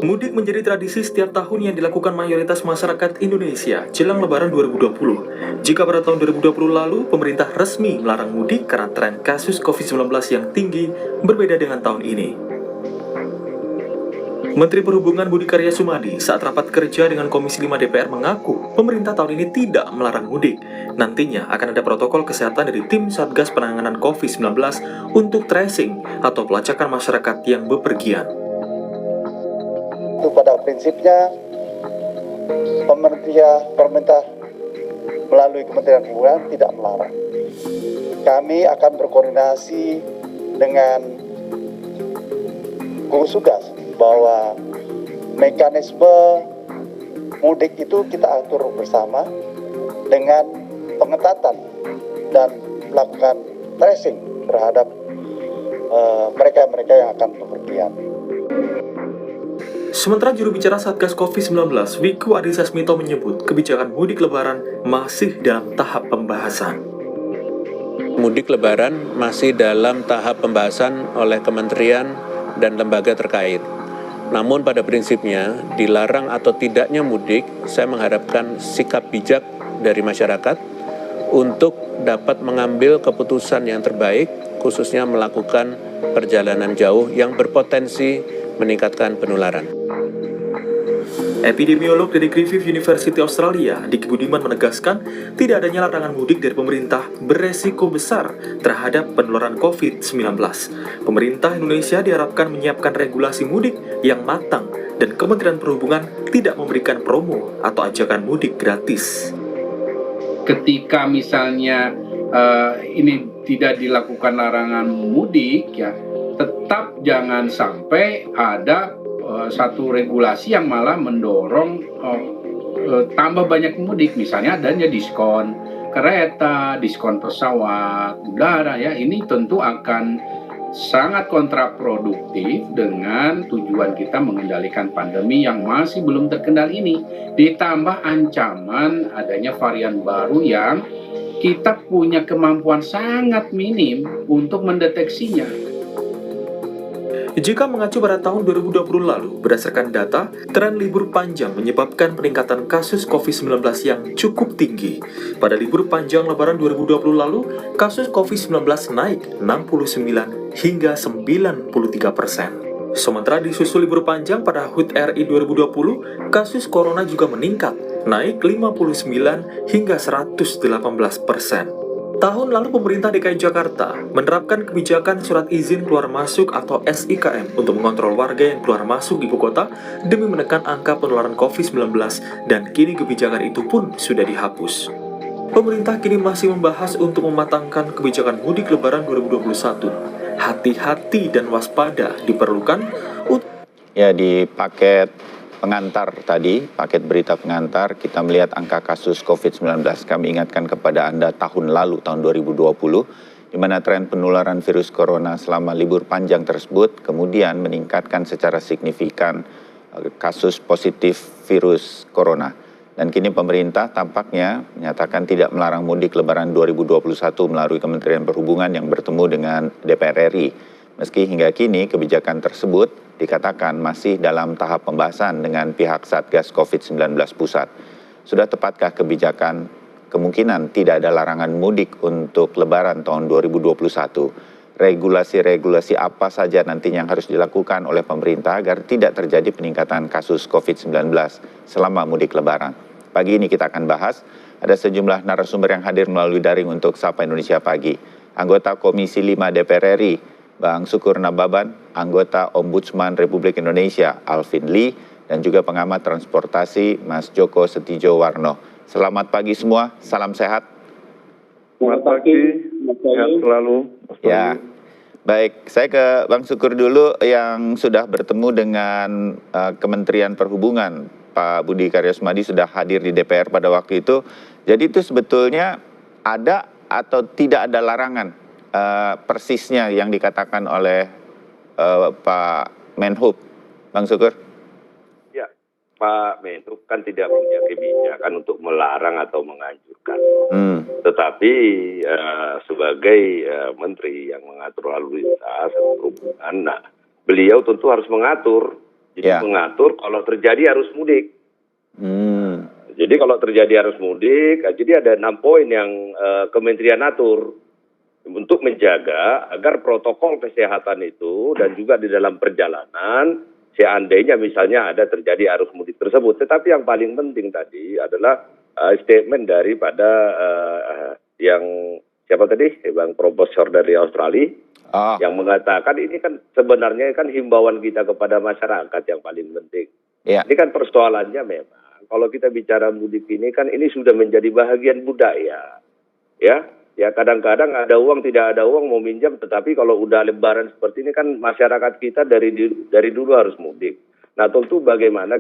Mudik menjadi tradisi setiap tahun yang dilakukan mayoritas masyarakat Indonesia jelang Lebaran 2020. Jika pada tahun 2020 lalu, pemerintah resmi melarang mudik karena tren kasus COVID-19 yang tinggi berbeda dengan tahun ini. Menteri Perhubungan Budi Karya Sumadi saat rapat kerja dengan Komisi 5 DPR mengaku pemerintah tahun ini tidak melarang mudik. Nantinya akan ada protokol kesehatan dari tim Satgas Penanganan COVID-19 untuk tracing atau pelacakan masyarakat yang bepergian. Itu pada prinsipnya pemerintah melalui Kementerian Perhubungan tidak melarang. Kami akan berkoordinasi dengan gugus tugas bahwa mekanisme mudik itu kita atur bersama dengan pengetatan dan melakukan tracing terhadap mereka-mereka yang akan bepergian. Sementara juru bicara Satgas COVID-19, Wiku Adhisa Smito menyebut kebijakan mudik lebaran masih dalam tahap pembahasan. Mudik lebaran masih dalam tahap pembahasan oleh kementerian dan lembaga terkait. Namun pada prinsipnya, dilarang atau tidaknya mudik, saya mengharapkan sikap bijak dari masyarakat untuk dapat mengambil keputusan yang terbaik, khususnya melakukan perjalanan jauh yang berpotensi meningkatkan penularan. Epidemiolog dari Griffith University Australia, Diki Budiman menegaskan tidak adanya larangan mudik dari pemerintah beresiko besar terhadap penularan COVID-19. Pemerintah Indonesia diharapkan menyiapkan regulasi mudik yang matang dan Kementerian Perhubungan tidak memberikan promo atau ajakan mudik gratis. Ketika misalnya ini tidak dilakukan larangan mudik, ya tetap jangan sampai ada satu regulasi yang malah mendorong tambah banyak mudik, misalnya adanya diskon kereta, diskon pesawat udara, ya ini tentu akan sangat kontraproduktif dengan tujuan kita mengendalikan pandemi yang masih belum terkendali ini, ditambah ancaman adanya varian baru yang kita punya kemampuan sangat minim untuk mendeteksinya. Jika mengacu pada tahun 2020 lalu, berdasarkan data, tren libur panjang menyebabkan peningkatan kasus COVID-19 yang cukup tinggi. Pada libur panjang Lebaran 2020 lalu, kasus COVID-19 naik 69 hingga 93%. Sementara di susul libur panjang pada HUT RI 2020, kasus corona juga meningkat, naik 59 hingga 118%. Tahun lalu pemerintah DKI Jakarta menerapkan kebijakan surat izin keluar masuk atau SIKM untuk mengontrol warga yang keluar masuk ibu kota demi menekan angka penularan COVID-19 dan kini kebijakan itu pun sudah dihapus. Pemerintah kini masih membahas untuk mematangkan kebijakan mudik lebaran 2021. Hati-hati dan waspada diperlukan. Ya, di paket pengantar tadi, paket berita pengantar, kita melihat angka kasus COVID-19. Kami ingatkan kepada Anda tahun lalu, tahun 2020, di mana tren penularan virus corona selama libur panjang tersebut kemudian meningkatkan secara signifikan kasus positif virus corona. Dan kini pemerintah tampaknya menyatakan tidak melarang mudik lebaran 2021 melalui Kementerian Perhubungan yang bertemu dengan DPR RI. Meski hingga kini kebijakan tersebut dikatakan masih dalam tahap pembahasan dengan pihak Satgas COVID-19 Pusat. Sudah tepatkah kebijakan kemungkinan tidak ada larangan mudik untuk Lebaran tahun 2021? Regulasi-regulasi apa saja nantinya yang harus dilakukan oleh pemerintah agar tidak terjadi peningkatan kasus COVID-19 selama mudik Lebaran? Pagi ini kita akan bahas, ada sejumlah narasumber yang hadir melalui daring untuk Sapa Indonesia Pagi. Anggota Komisi 5 DPR RI, Bang Sukur Nababan, anggota Ombudsman Republik Indonesia Alvin Lee, dan juga pengamat transportasi Mas Joko Setijowarno. Selamat pagi semua, salam sehat. Selamat pagi, sehat selalu. Ya, baik. Saya ke Bang Sukur dulu yang sudah bertemu dengan Kementerian Perhubungan. Pak Budi Karya Sumadi sudah hadir di DPR pada waktu itu. Jadi itu sebetulnya ada atau tidak ada larangan persisnya yang dikatakan oleh Pak Menhub, Bang Sukur? Ya, Pak Menhub kan tidak punya kebijakan untuk melarang atau menganjurkan. Tetapi sebagai menteri yang mengatur lalu lintas dan perhubungan, beliau tentu harus mengatur Jadi mengatur kalau terjadi arus mudik. Jadi kalau terjadi arus mudik, jadi ada 6 poin yang Kementerian atur untuk menjaga agar protokol kesehatan itu dan juga di dalam perjalanan seandainya misalnya ada terjadi arus mudik tersebut. Tetapi yang paling penting tadi adalah statement daripada yang siapa tadi, Bang Profesor dari Australia, yang mengatakan ini kan sebenarnya kan himbauan kita kepada masyarakat yang paling penting. Ini kan persoalannya memang kalau kita bicara mudik ini kan ini sudah menjadi bahagian budaya, ya kadang-kadang ada uang tidak ada uang mau minjam, tetapi kalau udah lebaran seperti ini kan masyarakat kita dari dulu harus mudik. Nah tentu bagaimana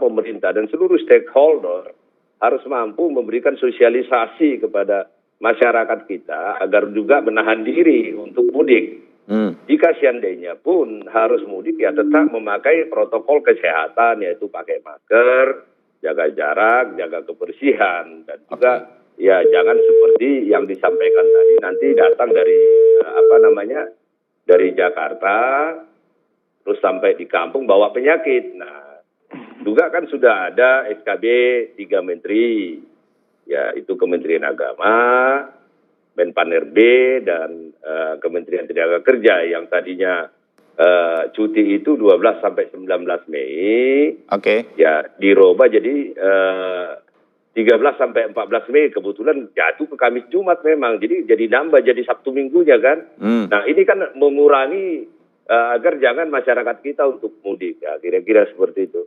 pemerintah dan seluruh stakeholder harus mampu memberikan sosialisasi kepada masyarakat kita agar juga menahan diri untuk mudik. Jika seandainya pun harus mudik ya tetap memakai protokol kesehatan, yaitu pakai masker, jaga jarak, jaga kebersihan, dan juga ya jangan seperti yang disampaikan tadi nanti datang dari dari Jakarta terus sampai di kampung bawa penyakit. Nah, juga kan sudah ada SKB 3 menteri, ya itu Kementerian Agama, Menpan-RB, dan Kementerian Tenaga Kerja yang tadinya cuti itu 12 sampai 19 Mei. Ya dirubah jadi 13 sampai 14 Mei, kebetulan jatuh ke Kamis Jumat memang. Jadi nambah jadi Sabtu Minggunya kan. Nah, ini kan mengurangi agar jangan masyarakat kita untuk mudik, ya kira-kira seperti itu.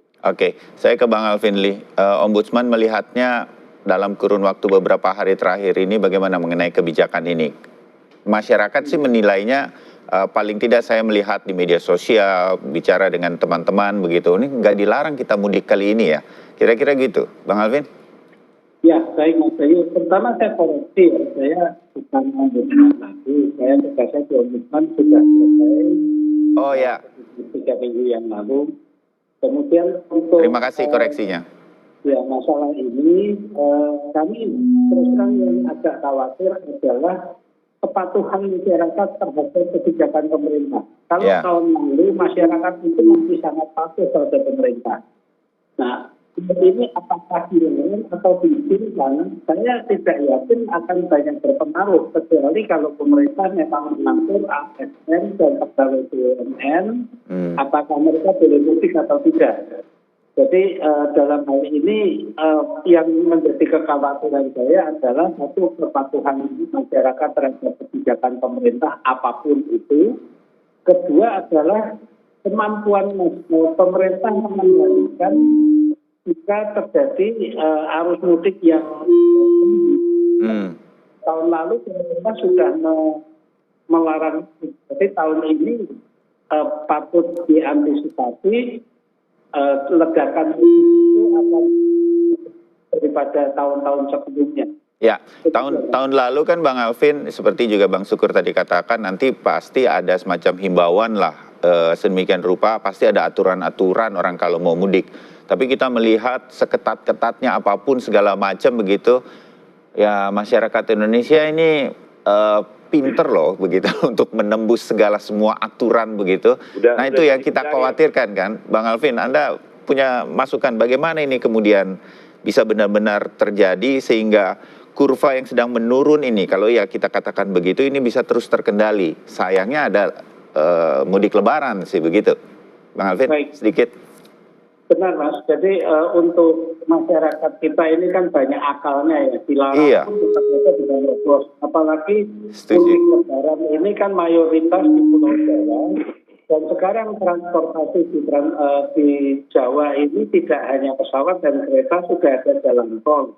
Saya ke Bang Alvin Lee. Ombudsman melihatnya dalam kurun waktu beberapa hari terakhir ini bagaimana mengenai kebijakan ini? Masyarakat sih menilainya paling tidak saya melihat di media sosial, bicara dengan teman-teman begitu, ini nggak dilarang kita mudik kali ini ya. Kira-kira gitu, Bang Alvin? Ya, baik Mas Bayu. Pertama saya koreksi, saya bukan ombudsman lagi. Saya tugasnya di ombudsman sudah selesai. 3 minggu yang lalu. Kemudian untuk... Terima kasih koreksinya. Ya, masalah ini kami terus terang yang agak khawatir adalah kepatuhan masyarakat terhadap kebijakan pemerintah. Kalau tahun lalu masyarakat itu masih sangat patuh terhadap pemerintah. Nah, ini apakah dilarang atau diizinkan? Saya tidak yakin akan banyak berpengaruh, kecuali kalau pemerintah memang mengatur ASN dan pegawai BUMN, apakah mereka boleh mudik atau tidak. Jadi dalam hal ini yang menjadi kekhawatiran saya adalah satu, kepatuhan masyarakat terhadap kebijakan pemerintah apapun itu. Kedua adalah kemampuan pemerintah mengendalikan jika terjadi arus mudik yang tahun lalu pemerintah sudah melarang. Jadi tahun ini patut diantisipasi ledakan itu akan daripada tahun-tahun sebelumnya. Ya, tahun lalu kan Bang Alvin, seperti juga Bang Sukur tadi katakan, nanti pasti ada semacam himbauan lah, sedemikian rupa, pasti ada aturan-aturan orang kalau mau mudik. Tapi kita melihat seketat-ketatnya apapun segala macam begitu, ya masyarakat Indonesia ini pinter loh begitu untuk menembus segala semua aturan begitu. Nah itu yang kita khawatirkan kan, Bang Alvin, Anda punya masukan bagaimana ini kemudian bisa benar-benar terjadi sehingga kurva yang sedang menurun ini, kalau ya kita katakan begitu, ini bisa terus terkendali. Sayangnya ada mudik lebaran sih begitu. Bang Alvin, sedikit. Benar Mas, jadi untuk masyarakat kita ini kan banyak akalnya ya, dilarang pun tetap saja tidak lolos. Apalagi mudik lebaran ini kan mayoritas di Pulau Jawa, dan sekarang transportasi di Jawa ini tidak hanya pesawat dan kereta, sudah ada jalan tol.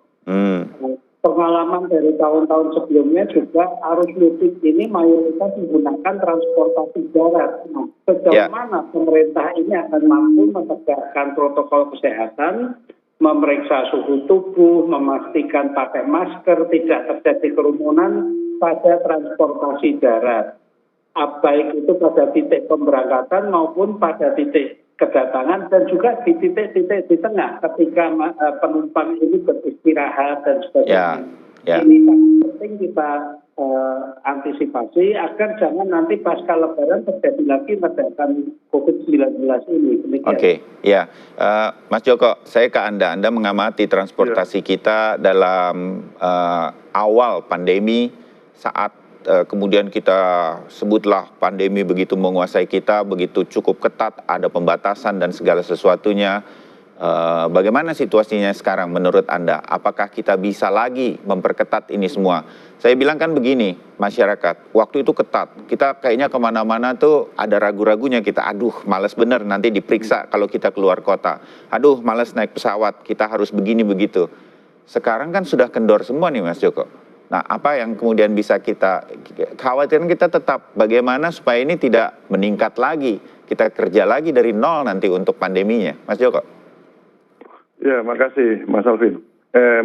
Pengalaman dari tahun-tahun sebelumnya juga arus mudik ini mayoritas menggunakan transportasi darat. Nah, sejauh mana pemerintah ini akan mampu menegakkan protokol kesehatan, memeriksa suhu tubuh, memastikan pakai masker, tidak terjadi kerumunan pada transportasi darat. Baik itu pada titik pemberangkatan maupun pada titik kedatangan, dan juga di titik-titik di tengah ketika penumpang ini beristirahat dan sebagainya. Ini sangat penting kita antisipasi agar jangan nanti pasca Lebaran terjadi lagi ledakan COVID-19 ini. Oke, ya, Mas Joko, saya ke Anda. Anda mengamati transportasi kita dalam awal pandemi, saat kemudian kita sebutlah pandemi begitu menguasai kita, begitu cukup ketat, ada pembatasan dan segala sesuatunya. Bagaimana situasinya sekarang menurut Anda? Apakah kita bisa lagi memperketat ini semua? Saya bilang kan begini, masyarakat, waktu itu ketat. Kita kayaknya kemana-mana tuh ada ragu-ragunya kita. Aduh, males bener nanti diperiksa kalau kita keluar kota. Aduh, males naik pesawat, kita harus begini begitu. Sekarang kan sudah kendor semua nih Mas Joko. Nah, apa yang kemudian bisa kita khawatirkan, kita tetap bagaimana supaya ini tidak meningkat lagi. Kita kerja lagi dari nol nanti untuk pandeminya. Mas Joko. Ya, makasih Mas Alvin.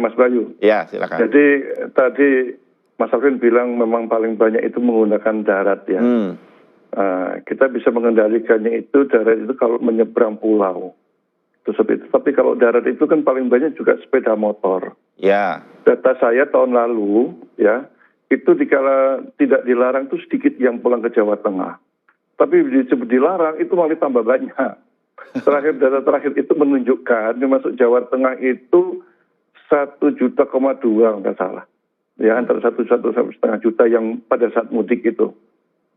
Mas Bayu. Ya, silakan. Jadi tadi Mas Alvin bilang memang paling banyak itu menggunakan darat ya. Kita bisa mengendalikannya itu darat itu kalau menyeberang pulau. Tapi kalau darat itu kan paling banyak juga sepeda motor. Ya. Data saya tahun lalu ya, itu dikala tidak dilarang itu sedikit yang pulang ke Jawa Tengah. Tapi disebut dilarang itu malah tambah banyak. Data terakhir itu menunjukkan yang masuk Jawa Tengah itu 1,2 juta nggak salah. Ya, antara 1 sampai 1,5 juta yang pada saat mudik itu.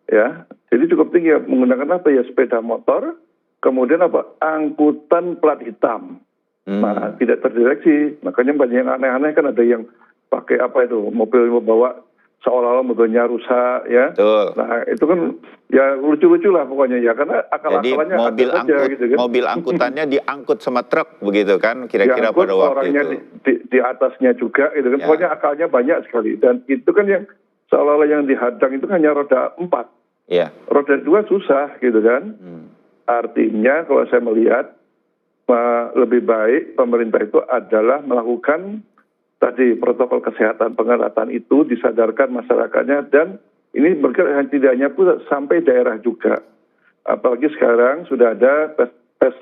Ya, jadi cukup tinggi ya, menggunakan apa ya, sepeda motor, kemudian apa, angkutan plat hitam. Nah, tidak terdeteksi. Makanya banyak yang aneh-aneh kan, ada yang pakai apa itu, mobil membawa seolah-olah mobilnya rusak ya. Betul. Nah, itu kan ya lucu-lucu lah pokoknya ya, karena akal-akalannya mobil ada saja gitu kan. Mobil angkutannya diangkut sama truk begitu kan, kira-kira pada waktu orangnya itu. di atasnya juga gitu kan. Ya. Pokoknya akalnya banyak sekali, dan itu kan yang seolah-olah yang dihadang itu hanya roda 4. Ya. Roda 2 susah gitu kan. Artinya kalau saya melihat lebih baik pemerintah itu adalah melakukan tadi protokol kesehatan, pengetatan itu disadarkan masyarakatnya, dan ini bergerak tidak hanya pusat, sampai daerah juga. Apalagi sekarang sudah ada tes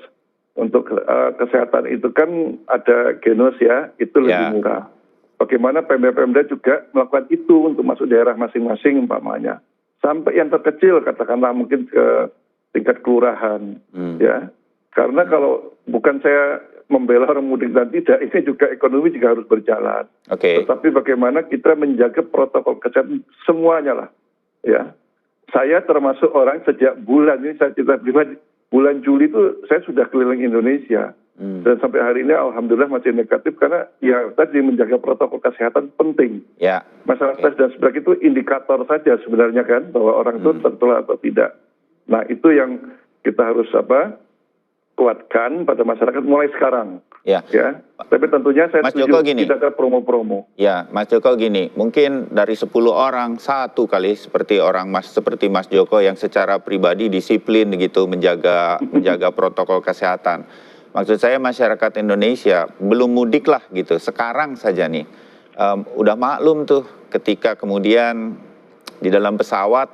untuk kesehatan itu kan ada Genos ya, itu lebih murah. Bagaimana Pemda juga melakukan itu untuk masuk daerah masing-masing umpamanya. Sampai yang terkecil katakanlah mungkin ke tingkat kelurahan ya. Karena kalau bukan saya membela orang mudik dan tidak, ini juga ekonomi juga harus berjalan. Tetapi bagaimana kita menjaga protokol kesehatan semuanya lah, ya. Saya termasuk orang sejak bulan ini, saya cerita pribadi, bulan Juli itu saya sudah keliling Indonesia. Dan sampai hari ini alhamdulillah masih negatif, karena ya tadi menjaga protokol kesehatan penting. Ya. Masalah tes dan sebagainya itu indikator saja sebenarnya kan, bahwa orang itu tertular atau tidak. Nah, itu yang kita harus kuatkan pada masyarakat mulai sekarang. Ya. Tapi tentunya saya setuju tidak ada promo-promo. Ya, Mas Joko gini, mungkin dari 10 orang satu kali seperti Mas Joko yang secara pribadi disiplin gitu menjaga protokol kesehatan. Maksud saya masyarakat Indonesia belum mudik lah gitu. Sekarang saja nih udah maklum tuh ketika kemudian di dalam pesawat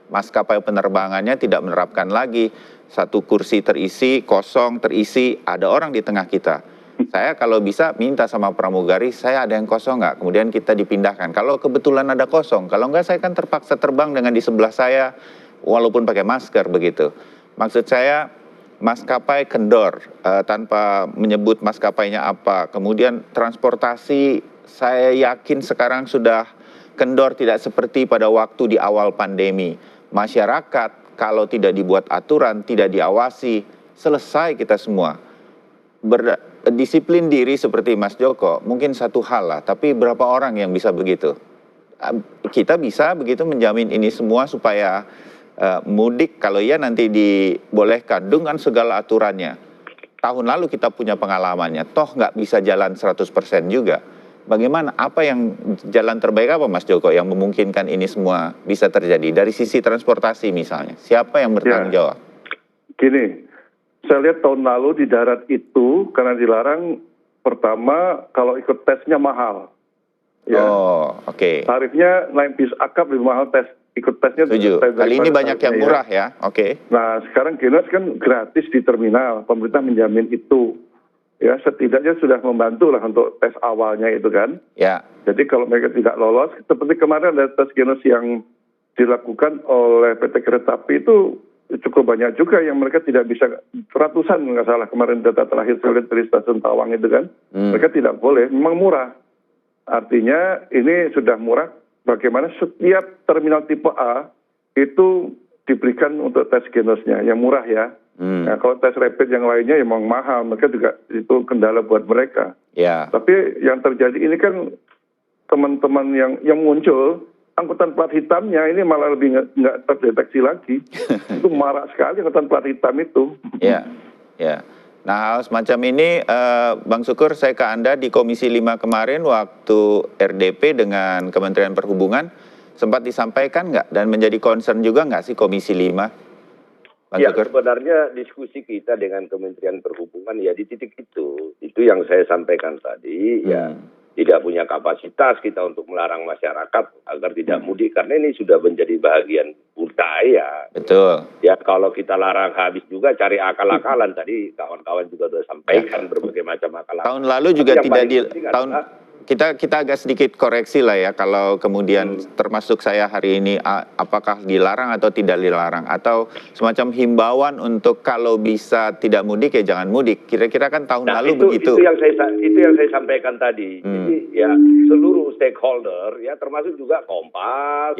maskapai penerbangannya tidak menerapkan lagi satu kursi terisi, kosong, terisi, ada orang di tengah kita. Saya kalau bisa minta sama pramugari, saya ada yang kosong nggak? Kemudian kita dipindahkan. Kalau kebetulan ada kosong, kalau nggak saya kan terpaksa terbang dengan di sebelah saya, walaupun pakai masker begitu. Maksud saya, maskapai kendor, tanpa menyebut maskapainya apa. Kemudian transportasi, saya yakin sekarang sudah kendor tidak seperti pada waktu di awal pandemi. Masyarakat, kalau tidak dibuat aturan, tidak diawasi, selesai kita semua. Berdisiplin diri seperti Mas Joko, mungkin satu hal lah, tapi berapa orang yang bisa begitu? Kita bisa begitu menjamin ini semua supaya mudik, kalau iya nanti dibolehkan dengan segala aturannya. Tahun lalu kita punya pengalamannya, toh nggak bisa jalan 100% juga. Bagaimana, apa yang jalan terbaik apa Mas Joko yang memungkinkan ini semua bisa terjadi? Dari sisi transportasi misalnya, siapa yang bertanggung jawab? Gini, saya lihat tahun lalu di darat itu, karena dilarang, pertama kalau ikut tesnya mahal. Ya. Tarifnya naik bis akap lebih mahal ikut tesnya. Kali ini banyak yang murah ya. Nah, sekarang Genos kan gratis di terminal, pemerintah menjamin itu. ya setidaknya sudah membantu lah untuk tes awalnya itu kan. Ya. Jadi kalau mereka tidak lolos, seperti kemarin ada tes genos yang dilakukan oleh PT Kereta Api itu cukup banyak juga yang mereka tidak bisa, ratusan nggak salah kemarin data terakhir saya lihat dari stasiun Tawang itu kan. Mereka tidak boleh, memang murah. Artinya ini sudah murah, bagaimana setiap terminal tipe A itu diberikan untuk tes genosnya, yang murah ya. Nah, kalau tes rapid yang lainnya memang mahal, mereka juga itu kendala buat mereka. Ya. Tapi yang terjadi ini kan teman-teman yang muncul, angkutan plat hitamnya ini malah lebih nggak terdeteksi lagi. Itu marak sekali angkutan plat hitam itu. Ya, ya. Nah, hal semacam ini, Bang Sukur, saya ke Anda di Komisi 5 kemarin waktu RDP dengan Kementerian Perhubungan, sempat disampaikan nggak dan menjadi concern juga nggak sih Komisi 5? Bang ya, Sukur? sebenarnya diskusi kita dengan Kementerian Perhubungan ya di titik itu yang saya sampaikan tadi, ya tidak punya kapasitas kita untuk melarang masyarakat agar tidak mudik, karena ini sudah menjadi bagian budaya. Betul. Ya kalau kita larang habis juga cari akal-akalan, tadi kawan-kawan juga sudah sampaikan berbagai macam akal-akalan. Tahun lalu juga tidak kita agak sedikit koreksi lah ya, kalau kemudian termasuk saya hari ini apakah dilarang atau tidak dilarang, atau semacam himbauan untuk kalau bisa tidak mudik ya jangan mudik. Kira-kira kan tahun lalu begitu. Itu yang saya sampaikan tadi. Jadi ya seluruh stakeholder ya termasuk juga Kompas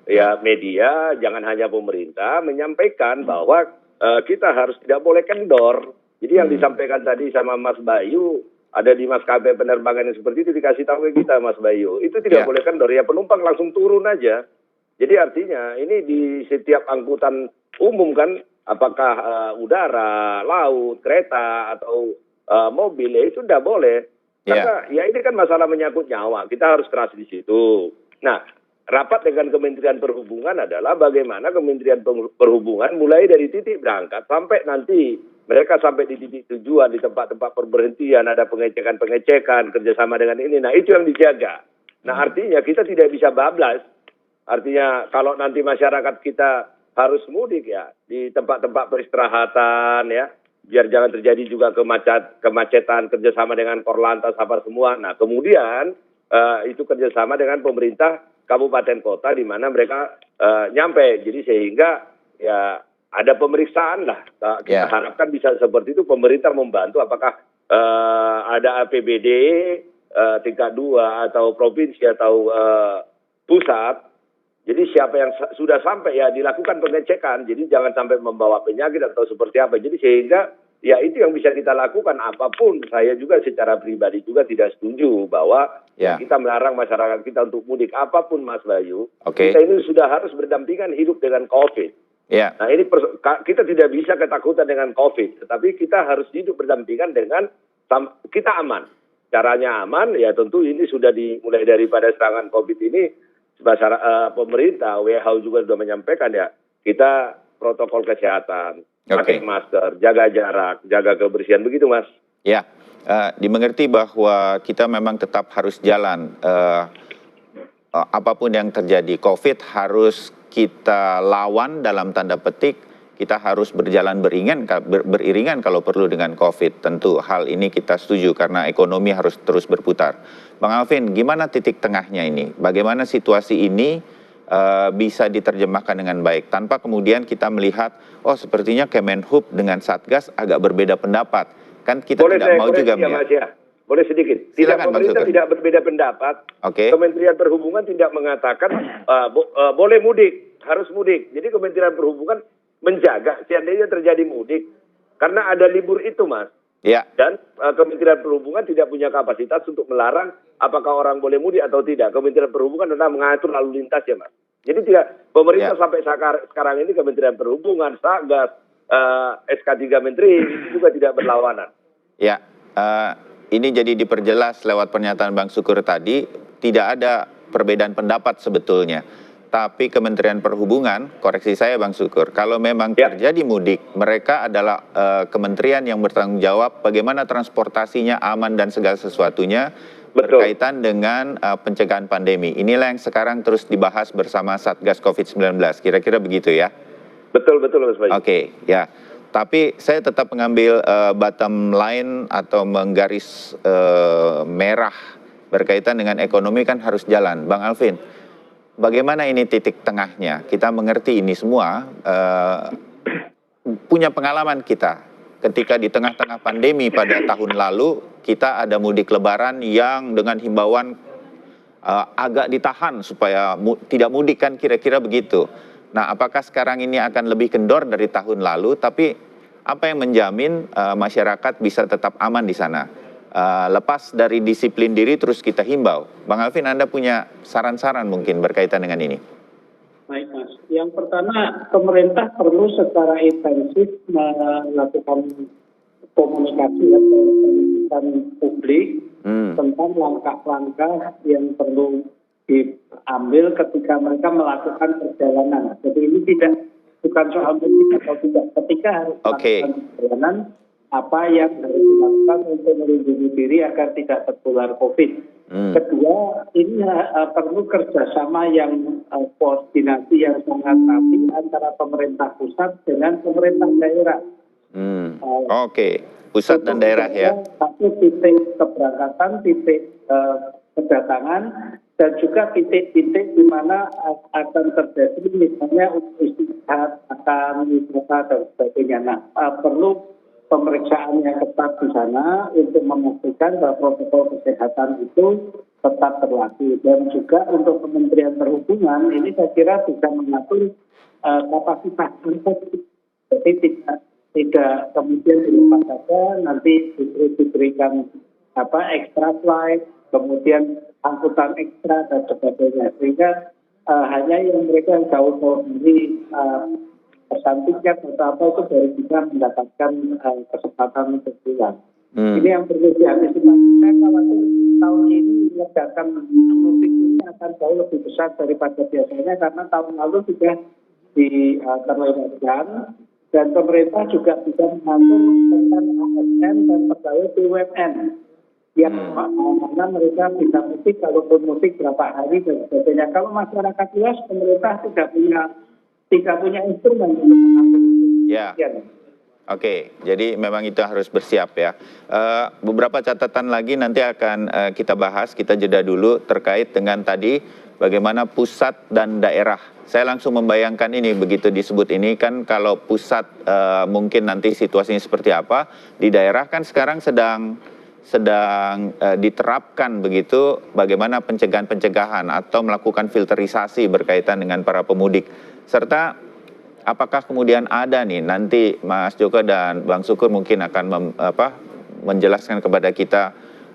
ya media, jangan hanya pemerintah, menyampaikan bahwa kita harus tidak boleh kendor. Jadi yang disampaikan tadi sama Mas Bayu, ada di maskapai penerbangan yang seperti itu dikasih tahu ke kita, Mas Bayu. Itu tidak boleh kendor, ya penumpang langsung turun aja. Jadi artinya ini di setiap angkutan umum kan, apakah udara, laut, kereta, atau mobil, ya itu tidak boleh. Karena ya ini kan masalah menyangkut nyawa, kita harus keras di situ. Nah, rapat dengan Kementerian Perhubungan adalah bagaimana Kementerian Perhubungan mulai dari titik berangkat sampai nanti mereka sampai di titik tujuan, di tempat-tempat perberhentian, ada pengecekan kerjasama dengan ini. Nah, itu yang dijaga. Nah, artinya kita tidak bisa bablas. Artinya kalau nanti masyarakat kita harus mudik ya, di tempat-tempat peristirahatan ya, biar jangan terjadi juga kemacetan kerjasama dengan Korlantas, apa semua. Nah, kemudian itu kerjasama dengan pemerintah kabupaten kota di mana mereka nyampe. Jadi sehingga ya ada pemeriksaan lah. Kita harapkan bisa seperti itu, pemerintah membantu apakah ada APBD tingkat 2 atau provinsi atau pusat. Jadi siapa yang sudah sampai ya dilakukan pengecekan. Jadi jangan sampai membawa penyakit atau seperti apa. Jadi sehingga ya itu yang bisa kita lakukan apapun. Saya juga secara pribadi juga tidak setuju bahwa kita melarang masyarakat kita untuk mudik apapun, Mas Bayu. Kita ini sudah harus berdampingan hidup dengan COVID. Nah ini kita tidak bisa ketakutan dengan COVID, tetapi kita harus hidup berdampingan dengan kita aman. Caranya aman, ya tentu ini sudah dimulai daripada serangan COVID ini, pemerintah, WHO juga sudah menyampaikan ya, kita protokol kesehatan, pakai masker, jaga jarak, jaga kebersihan, begitu Mas. Ya, dimengerti bahwa kita memang tetap harus jalan, apapun yang terjadi, COVID harus kita lawan dalam tanda petik, kita harus berjalan beriringan kalau perlu dengan COVID. Tentu hal ini kita setuju karena ekonomi harus terus berputar. Bang Alvin, gimana titik tengahnya ini? Bagaimana situasi ini bisa diterjemahkan dengan baik tanpa kemudian kita melihat, oh sepertinya Kemenhub dengan Satgas agak berbeda pendapat. Kan kita tidak mau juga melihat. Boleh sedikit. Pemerintah tidak berbeda pendapat. Kementerian Perhubungan tidak mengatakan boleh mudik, harus mudik. Jadi Kementerian Perhubungan menjaga seandainya terjadi mudik. Karena ada libur itu, Mas. Dan Kementerian Perhubungan tidak punya kapasitas untuk melarang apakah orang boleh mudik atau tidak. Kementerian Perhubungan adalah mengatur lalu lintas ya, Mas. Jadi tidak pemerintah sampai sekarang ini Kementerian Perhubungan, Satgas, SK3 Menteri itu juga tidak berlawanan. Ini jadi diperjelas lewat pernyataan Bang Sukur tadi, tidak ada perbedaan pendapat sebetulnya. Tapi Kementerian Perhubungan, koreksi saya Bang Sukur, kalau memang terjadi mudik, mereka adalah kementerian yang bertanggung jawab bagaimana transportasinya aman dan segala sesuatunya berkaitan dengan pencegahan pandemi. Inilah yang sekarang terus dibahas bersama Satgas COVID-19, kira-kira begitu ya? Betul Mas Bayu. Ya. Tapi saya tetap mengambil bottom line atau menggaris merah berkaitan dengan ekonomi kan harus jalan. Bang Alvin, bagaimana ini titik tengahnya? Kita mengerti ini semua, punya pengalaman kita. Ketika di tengah-tengah pandemi pada tahun lalu, kita ada mudik lebaran yang dengan himbauan agak ditahan supaya tidak mudik kan kira-kira begitu. Nah, apakah sekarang ini akan lebih kendor dari tahun lalu, tapi apa yang menjamin masyarakat bisa tetap aman di sana? Lepas dari disiplin diri terus kita himbau. Bang Alvin, Anda punya saran-saran mungkin berkaitan dengan ini? Baik Mas, yang pertama pemerintah perlu secara intensif melakukan komunikasi atau pendidikan publik tentang langkah-langkah yang perlu diambil ketika mereka melakukan perjalanan. Jadi ini bukan soal mudik atau tidak. Ketika harus melakukan perjalanan, apa yang harus dilakukan untuk melindungi diri agar tidak tertular COVID. Kedua, ini perlu kerjasama yang koordinasi yang sangat rapi antara pemerintah pusat dengan pemerintah daerah. Pusat dan daerah ya. Satu titik keberangkatan, titik kedatangan, dan juga titik-titik di mana akan terjadi misalnya istirahat, makan, wisata dan sebagainya. Nah, perlu pemeriksaan yang ketat di sana untuk memastikan bahwa protokol kesehatan itu tetap berlaku. Dan juga untuk Kementerian Perhubungan ini saya kira bisa mengatur kapasitas angkut. Jadi tidak kemudian dilepas saja, nanti diberikan extra flight, kemudian angkutan ekstra dan sebagainya, sehingga hanya yang mereka yang jauh-jauh dari pesan tiket atau apa itu baru bisa mendapatkan kesempatan untuk pulang. Ini yang perlu diantisipasi. Saya khawatir tahun ini ledakan mudik ini akan jauh lebih besar daripada biasanya karena tahun lalu sudah terlewatkan. Dan pemerintah juga bisa mengatur tentang ASN dan pegawai BUMN yang mana mereka bisa mudik, kalaupun mudik berapa hari dan sebagainya. Kalau masyarakat luas, pemerintah tidak punya instrumen untuk mengatur itu. Ya. Jadi memang itu harus bersiap ya. Beberapa catatan lagi nanti akan kita bahas, kita jeda dulu terkait dengan tadi bagaimana pusat dan daerah. Saya langsung membayangkan ini, begitu disebut ini kan kalau pusat mungkin nanti situasinya seperti apa, di daerah kan sekarang sedang diterapkan begitu bagaimana pencegahan atau melakukan filterisasi berkaitan dengan para pemudik. Serta apakah kemudian ada nih nanti Mas Joko dan Bang Sukur mungkin akan menjelaskan kepada kita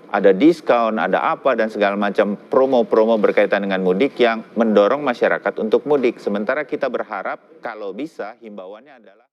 ada diskon, ada apa dan segala macam promo-promo berkaitan dengan mudik yang mendorong masyarakat untuk mudik. Sementara kita berharap kalau bisa himbauannya adalah